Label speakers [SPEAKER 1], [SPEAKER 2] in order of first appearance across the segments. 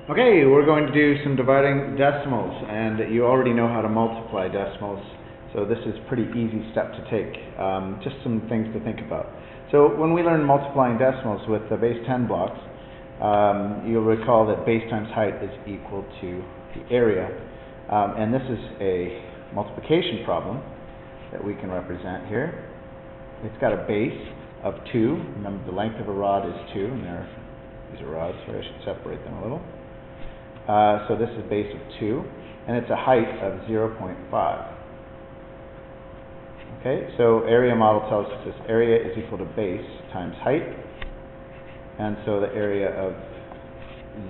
[SPEAKER 1] Okay, we're going to do some dividing decimals, and you already know how to multiply decimals, so this is a pretty easy step to take. Just some things to think about. So when we learn multiplying decimals with the base 10 blocks, you'll recall that base times height is equal to the area, and this is a multiplication problem that we can represent here. It's got a base of 2. Remember, the length of a rod is 2, and these are rods, so I should separate them a little. So this is base of 2, and it's a height of 0.5. Okay, so area model tells us this area is equal to base times height, and so the area of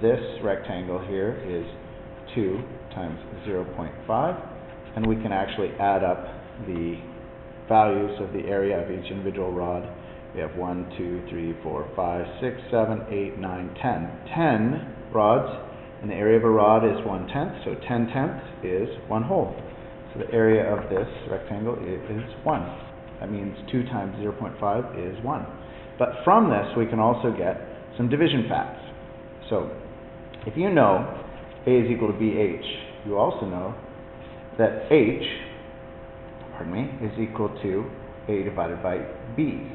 [SPEAKER 1] this rectangle here is 2 times 0.5, and we can actually add up the values of the area of each individual rod. We have 1, 2, 3, 4, 5, 6, 7, 8, 9, 10. 10 rods. And the area of a rod is 1/10, so 10/10 is 1 whole. So the area of this rectangle is 1. That means 2 times 0.5 is 1. But from this, we can also get some division facts. So if you know A is equal to BH, you also know that H, is equal to A divided by B.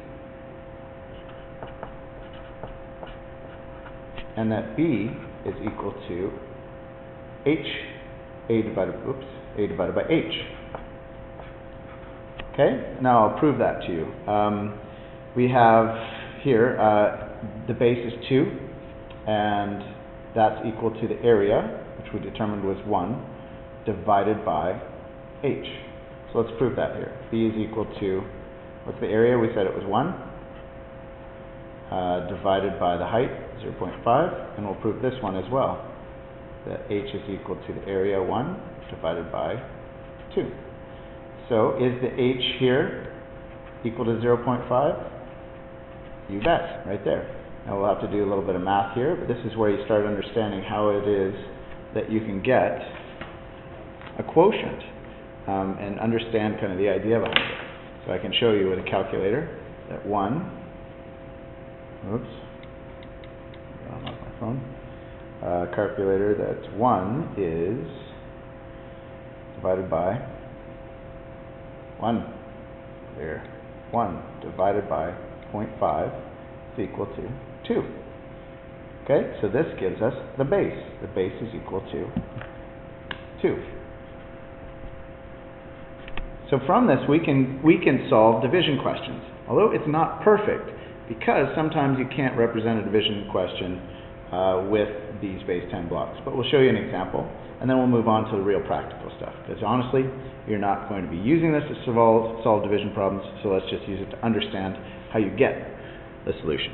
[SPEAKER 1] And that B is equal to A divided by H. Okay, now I'll prove that to you. We have here, the base is 2, and that's equal to the area, which we determined was 1, divided by H. So let's prove that here. B is equal to, what's the area? We said it was 1. Divided by the height, 0.5, and we'll prove this one as well, that H is equal to the area 1 divided by 2. So is the H here equal to 0.5? You bet, right there. Now we'll have to do a little bit of math here, but this is where you start understanding how it is that you can get a quotient and understand kind of the idea behind it. So I can show you with a calculator that 1, off my phone. Calculator that 1 is divided by 1. There. 1 divided by 0.5 is equal to 2. Okay, so this gives us the base. The base is equal to 2. So from this, we can solve division questions, although it's not perfect, because sometimes you can't represent a division question with these base 10 blocks. But we'll show you an example, and then we'll move on to the real practical stuff. Because honestly, you're not going to be using this to solve division problems, so let's just use it to understand how you get the solution.